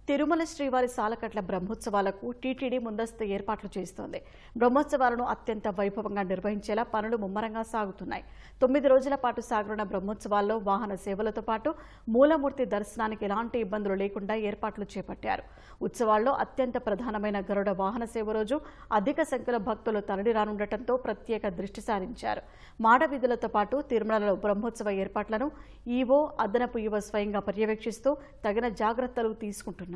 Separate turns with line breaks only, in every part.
తిరుమల శ్రీవారి సాలకట్ల బ్రహ్మోత్సవాలకు టీటీడీ ముందస్తు ఏర్పాట్లు చేస్తోంది. బ్రహ్మోత్సవాలను అత్యంత వైభవంగా నిర్వహించేలా పనులు ముమ్మరంగా సాగుతున్నాయి. 9 రోజుల పాటు సాగనున్న బ్రహ్మోత్సవాల్లో వాహన సేవలతో పాటు మూలమూర్తి దర్శనానికి ఎలాంటి ఇబ్బందులు లేకుండా ఏర్పాట్లు చేపట్టారు. ఉత్సవాల్లో అత్యంత ప్రధానమైన గరుడ వాహన సేవ రోజు అధిక సంఖ్యలో భక్తులు తరలిరానుండటంతో ప్రత్యేక దృష్టి సారించారు. మాడవీధులతో పాటు తిరుమలలో బ్రహ్మోత్సవ ఏర్పాట్లను ఈవో, అదనపు ఈవో స్వయంగా పర్యవేక్షిస్తూ తగిన జాగ్రత్తలు తీసుకుంటున్నారు.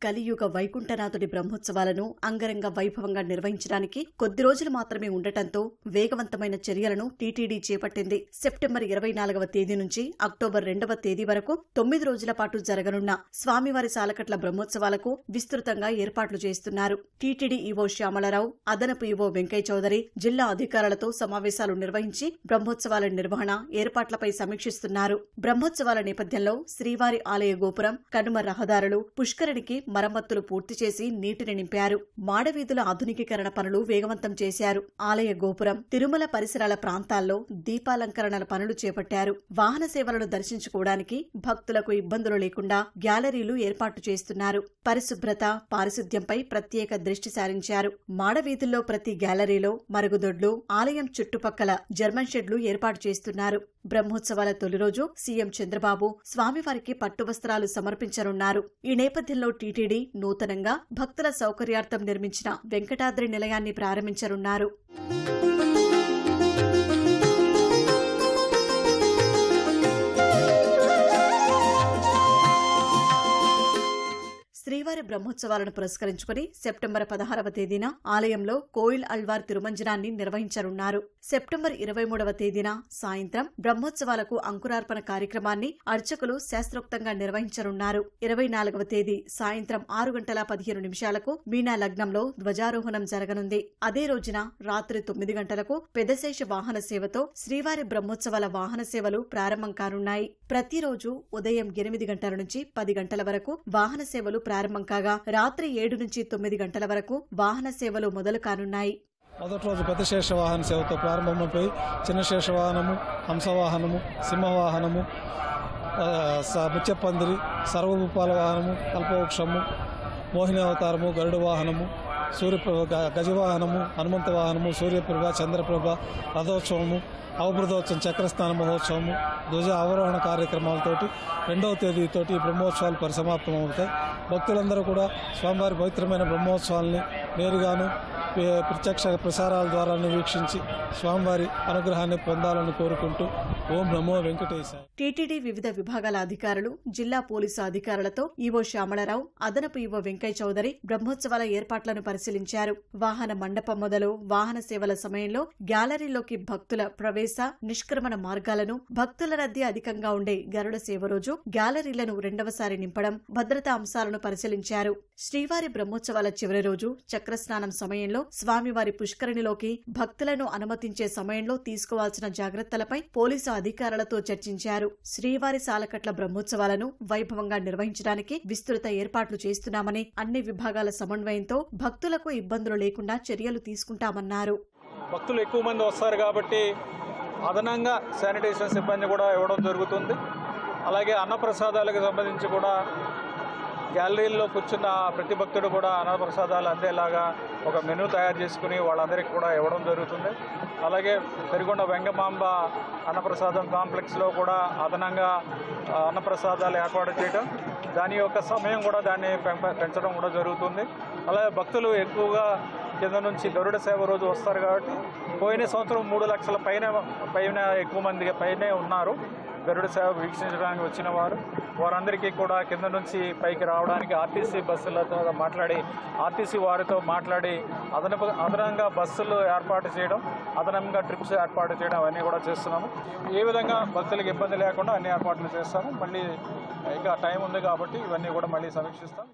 కలియుగ వైకుంఠనాథుడి బ్రహ్మోత్సవాలను అంగరంగ వైభవంగా నిర్వహించడానికి కొద్ది రోజులు మాత్రమే ఉండటంతో వేగవంతమైన చర్యలను టీటీడీ చేపట్టింది. సెప్టెంబర్ 24వ తేదీ నుంచి అక్టోబర్ 2వ తేదీ వరకు 9 రోజుల పాటు జరగనున్న స్వామివారి సాలకట్ల బ్రహ్మోత్సవాలకు విస్తృతంగా ఏర్పాట్లు చేస్తున్నారు. టీటీడీ ఈవో శ్యామలరావు, అదనపు ఈవో వెంకయ్య చౌదరి జిల్లా అధికారులతో సమావేశాలు నిర్వహించి బ్రహ్మోత్సవాల నిర్వహణ, ఏర్పాట్లపై సమీక్షిస్తున్నారు. బ్రహ్మోత్సవాల నేపథ్యంలో శ్రీవారి ఆలయ గోపురం, కనుమ రహదారులు, పుష్కరిణికి మరమ్మతులు పూర్తి చేసి నీటిని నింపారు. మాడవీధుల ఆధునికీకరణ పనులు వేగవంతం చేశారు. ఆలయ గోపురం, తిరుమల పరిసరాల ప్రాంతాల్లో దీపాలంకరణల పనులు చేపట్టారు. వాహన సేవలను దర్శించుకోవడానికి భక్తులకు ఇబ్బందులు లేకుండా గ్యాలరీలు ఏర్పాటు చేస్తున్నారు. పరిశుభ్రత, పారిశుద్ధ్యంపై ప్రత్యేక దృష్టి సారించారు. మాడవీధుల్లో ప్రతి గ్యాలరీలో మరుగుదొడ్లు, ఆలయం చుట్టుపక్కల జర్మన్ షెడ్లు ఏర్పాటు చేస్తున్నారు. బ్రహ్మోత్సవాల తొలి రోజు సీఎం చంద్రబాబు స్వామివారికి పట్టు వస్త్రాలు సమర్పించనున్నారు. ఈ నేపథ్యంలో టీటీడీ నూతనంగా భక్తుల సౌకర్యార్థం నిర్మించిన వెంకటాద్రి నిలయాన్ని ప్రారంభించనున్నారు. శ్రీవారి బ్రహ్మోత్సవాలను పురస్కరించుకుని సెప్టెంబర్ 16వ తేదీన ఆలయంలో కోయిల్ అల్వార్ తిరుమంజనాన్ని నిర్వహించనున్నారు. సెప్టెంబర్ 23వ తేదీన సాయంత్రం బ్రహ్మోత్సవాలకు అంకురార్పణ కార్యక్రమాన్ని అర్చకులు శాస్త్రోక్తంగా నిర్వహించనున్నారు. 24వ తేదీ సాయంత్రం 6:15 మీనా లగ్నంలో ధ్వజారోహణం జరగనుంది. అదే రోజున రాత్రి 9 గంటలకు పెదశేష వాహన సేవతో శ్రీవారి బ్రహ్మోత్సవాల వాహన సేవలు ప్రారంభం కానున్నాయి. ప్రతిరోజు ఉదయం 8 గంటల నుంచి 10 గంటల వరకు వాహన సేవలు ప్రారంభం కాగా రాత్రి 7 నుంచి 9 గంటల వరకు వాహన సేవలు మొదలు కానున్నాయి.
మొదటి రోజు పెద్ద శేష వాహన సేవతో ప్రారంభమైపోయి చిన్న శేష వాహనము, హంసవాహనము, సింహవాహనము, ముత్యపందిరి, సర్వభూపాల వాహనము, కల్పవృక్షము, మోహిని అవతారము, గరుడ వాహనము, సూర్యప్రభ, గజవాహనము, హనుమంత వాహనము, సూర్యప్రభ, చంద్రప్రభ, రథోత్సవము, అవబృధోత్సవం, చక్రస్నాన మహోత్సవము, ధ్వజ అవరోహణ కార్యక్రమాలతోటి 2వ తేదీతోటి బ్రహ్మోత్సవాలు పరిసమాప్తమవుతాయి. భక్తులందరూ కూడా స్వామివారి పవిత్రమైన బ్రహ్మోత్సవాల్ని నేరుగాను ప్రత్యక్ష ప్రసారాల ద్వారా వీక్షించి స్వామివారి అనుగ్రహాన్ని పొందాలని కోరుకుంటూ ఓం నమో వెంకటేశాయ.
టీటీడీ వివిధ విభాగాల అధికారులు, జిల్లా పోలీసు అధికారులతో ఈవో శ్యామలరావు, అదనపు ఈవో వెంకయ్య చౌదరి బ్రహ్మోత్సవాల ఏర్పాట్లను పరిశీలించారు. వాహన మండపం మొదలు వాహన సేవల సమయంలో గ్యాలరీలోకి భక్తుల ప్రవేశ, నిష్క్రమణ మార్గాలను, భక్తుల రద్దీ అధికంగా ఉండే గరుడ సేవ రోజు గ్యాలరీలను 2వసారి నింపడం, భద్రతా అంశాలను పరిశీలించారు. శ్రీవారి బ్రహ్మోత్సవాల చివరి రోజు చక్రస్నానం సమయంలో స్వామివారి పుష్కరిణిలోకి భక్తులను అనుమతించే సమయంలో తీసుకోవాల్సిన జాగ్రత్తలపై పోలీసు అధికారులతో చర్చించారు. శ్రీవారి సాలకట్ల బ్రహ్మోత్సవాలను వైభవంగా నిర్వహించడానికి విస్తృత ఏర్పాట్లు చేస్తున్నామని, అన్ని విభాగాల సమన్వయంతో భక్తులకు ఇబ్బందులు లేకుండా చర్యలు తీసుకుంటామన్నారు.
భక్తులు ఎక్కువ మంది వస్తారు కాబట్టి అదనంగా శానిటేషన్ సిబ్బంది కూడా ఇవ్వడం జరుగుతుంది. అలాగే అన్నప్రసాదాలకు సంబంధించి కూడా గ్యాలరీల్లో కూర్చున్న ప్రతి భక్తుడు కూడా అన్నప్రసాదాలు అందేలాగా ఒక మెనూ తయారు చేసుకుని వాళ్ళందరికీ కూడా ఇవ్వడం జరుగుతుంది. అలాగే పెరుగొండ వెంగమాంబ అన్నప్రసాదం కాంప్లెక్స్లో కూడా అదనంగా అన్నప్రసాదాలు ఏర్పాటు చేయడం, దాని యొక్క సమయం కూడా దాన్ని పెంచడం కూడా జరుగుతుంది. అలాగే భక్తులు ఎక్కువగా కింద నుంచి గరుడ సేవ రోజు వస్తారు కాబట్టి పోయిన సంవత్సరం 3 లక్షల పైన ఎక్కువ మంది పైనే ఉన్నారు గరుడ సేవ వీక్షించడానికి వచ్చిన వారు. వారందరికీ కూడా కింద నుంచి పైకి రావడానికి ఆర్టీసీ బస్సులతో మాట్లాడి, ఆర్టీసీ వారితో మాట్లాడి అదనంగా బస్సులు ఏర్పాటు చేయడం, అదనంగా ట్రిప్స్ ఏర్పాటు చేయడం అవన్నీ కూడా చేస్తున్నాము. ఏ విధంగా భక్తులకు ఇబ్బంది లేకుండా అన్ని ఏర్పాట్లు చేస్తాము. మళ్ళీ ఇంకా టైం ఉంది కాబట్టి ఇవన్నీ కూడా మళ్ళీ సమీక్షిస్తాం.